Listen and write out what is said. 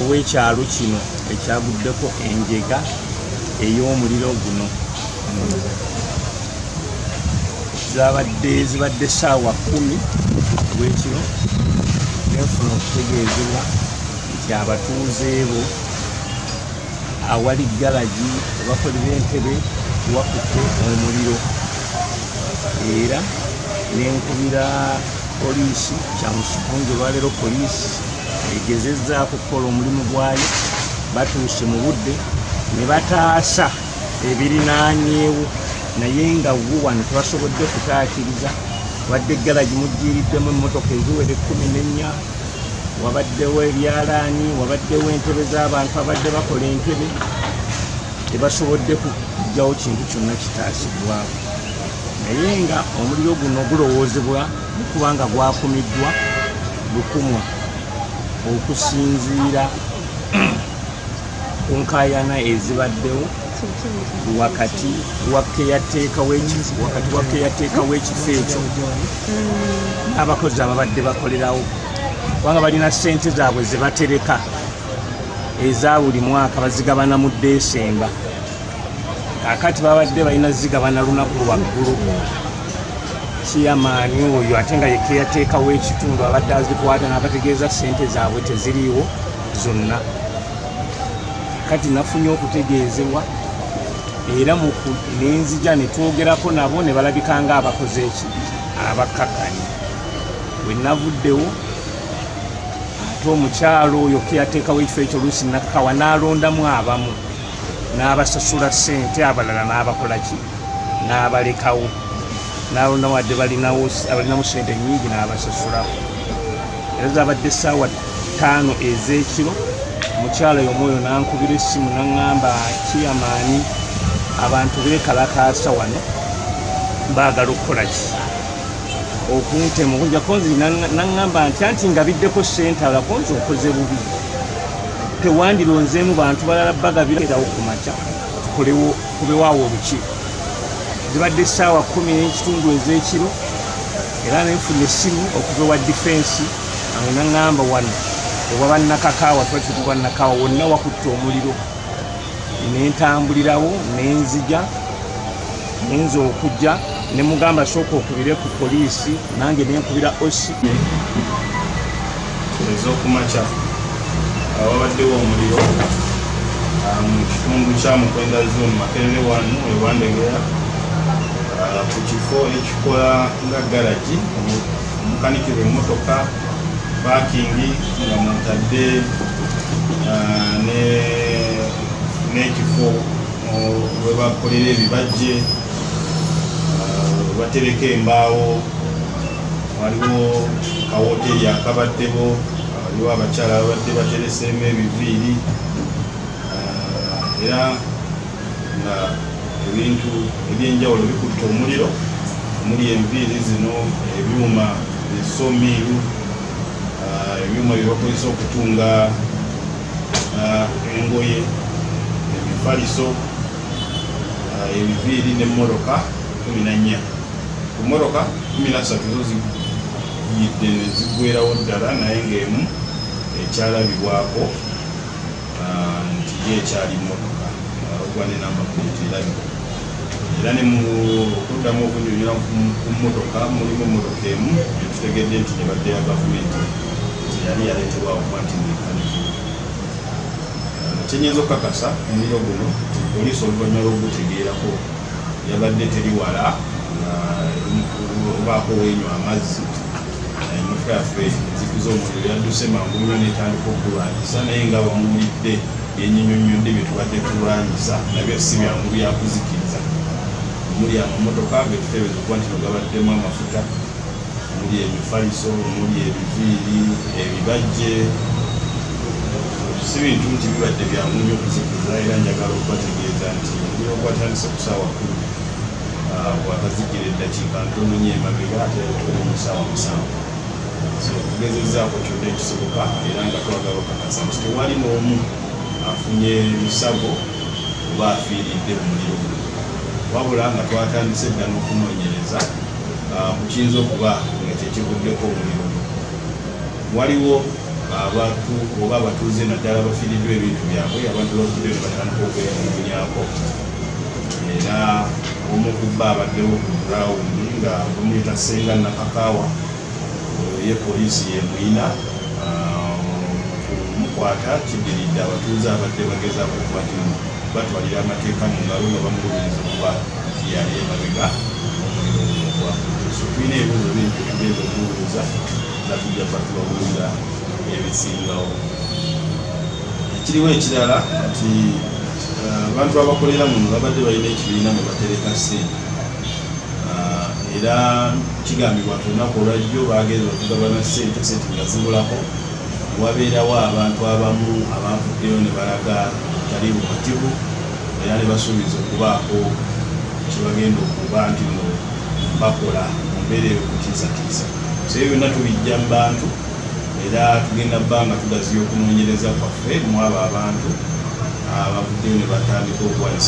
ow'ekyalo kino ekyaguddeko enjega ey'omuliro guno. Zibadde ssaawa 10 olw'ekiro nfuna okutegeezebwa nti abatuuze bo awali galagi bakolera entebe wakutte omuliro, era nenkubira poliisi kyamusikunje olwaleero poliisi egezezzaako okukola omulimu gwayo. Batuuse mu budde ne bataasa ebirinaanyeewo, naye nga wo wano tebasobodde kutaakiriza. Wadde galagi mugiriddemu emmotoka eziwera 14, wabaddewo ebyalaani, wabaddewo entebe z'abantu abadde bakola entebe. Tebasobodde kugyawo kintu kyonna kitaasibwawo, naye nga omuliro guno gulowoozebwa okuba nga gwakumiddwa lukumwa okusinziira ku nkaayana ezibaddewo wakati wa keyateeka w'ekifo ekyo n'abakozi ababadde bakolerawo, kubanga balina ssente zaabwe ze batereka eza buli mwaka bazigabana mu Desemba. Kaakati babadde balina zigabana lunaku lwaggulu. Chairman oyo ate nga ye keyateeka w'ekitundu abadde azikwata n'abategeeza ssente zaabwe teziriiwo zonna. Kati nafunye okutegeezebwa era nenzija ne twogerako nabo ne balabika nga abakoze ekibi abakkakkanya. Bwe navuddewo ate omukyalo oyo keyateeka w'ekifo ekyo Lucy Nakkawa n'alondamu abamu n'abasasula ssente, abalala n'abakolaki n'abalekawo, n'alondamu wadde balinamu ssente nnyingi n'abasasulako. Era zabadde essaawa 5 ez'ekiro omukyala omwoyo n'ankubira essimu n'aŋŋamba Chairman abantu beekalakaasa wano baagala okukola ki okuntema okunjakonzi. N'aŋŋamba nti anti nga biddeko ssente alakonzi okoze bubi, tewandironzeemu bantu balala bagabirawo ku makya kubewawo olukiiko. Zibadde essaawa 10 ez'ekiro era nenfuna essimu okuva ewa defense n'aŋŋamba wano oba bannakakaawa twakituba Nakkawa wonna wakutte omuliro. Nentambulirawo nenzija nenza okujja ne mugamba sooka okubire ku poliisi, nange nenkubira osi ez'okumakya. Wabaddewo omuliro mu kitundu kya Mukwenda Zone Makerere 1 ewandegera ku kifo ekikola nga garagi omukanikirwa emmotoka paakingi nga mutadde n'ekifo we bakolera ebibajje batereka embaawo. Waliwo kawoteri akabaddewo, waliwo abakyala abadde batereseemu ebiviiri, era nga ebintu ebyenjawulo bikutte omuliro omuli enviiri zino, ebyuma esomiiru, ebyuma bye bakozesa okutunga engoye, ebifaliso, ebiviiri n'emmotoka 14. Ku mmotoka 13 zo ziyidde ne ziggwerawo ddala, naye ng'emu ekyalabibwako nti ye ekyali mmotoka ogwa ne namba plate erabika. Era ne mu okuddamu okunyonyola ku mmotoka mulimu emmotoka emu etutegedde nti nebadde ya gavumenti yali yaleetebwawo kuba nti nekanikibwa. Kyenyinza okukakasa omuliro guno poliisi oluvannyuma lw'ogutegeerako yabadde teri wala obaako wenywa amazzi. Emmotoka yaffe enzikuza omuliro yadduse mangu nnyo n'etandika okulwanyisa, naye nga bamuwulidde yenyinyonnyodde bye tubadde tulwanyisa nabyo si byangu byakuzikiriza. Omuli amamotoka getuteebereza okuba nti gabaddemu amafuta, omuli emifaliso, omuli ebiviiri, ebibajje. Si bintu nti bibadde byangu nnyo okuzikiriza, era njagala okubategeeza nti omuliro gwatandise ku ssaawa 10 bwakazikira eddakiika ntono nnyo emabega ate tuli mu ssaawa 7. So tugezezzaako kyonna ekisoboka era nga twagala okukakasa nti tewali n'omu afunye ebisago oba afiiridde mu muliro guno, wabula nga twatandise dda n'okunoonyereza ku kiyinza okuba nga kyekiguddeko omuliro. Waliwo abantu oba abatuuze naddala bafiiriddwa ebintu byabwe, abantu bafiiriddwa ne batandika okwemulugunyako. Era omu ku bbo abaddewo ku gurawundi nga bamuyita Ssenga Nakakaawa, ye poliisi yemuyina kumukwata kiddiridde abatuuze abadde bagezaako okuba batwalira amateeka mu ngalo nga bamulumiriza okuba nti yali emabega omuliro ogwakudde. So tulina ebibuuzo bingi tugenda okubuuza nga tujja kuba tubabuuza ebisingawo. Ekiriwo ekirala nti abantu abakolera muno babadde balina ekibiina mwe batereka ssente, era kigambibwa nti olunaku olwajjo bagenza okugabana ssente nga zibulako, wabeerawo abantu abamu abavuddeyo ne balaga tali bumativu era ne basuubiza okubaako kyebagenda okuba nti no bakola mu mbeera ey'okutiisatiisa. So ebyo byonna tubijja mu bantu era tugenda bbanga tugaziya okunoonyereza kwaffe mu abo abantu abavuddeyo ne batandika okuwanisa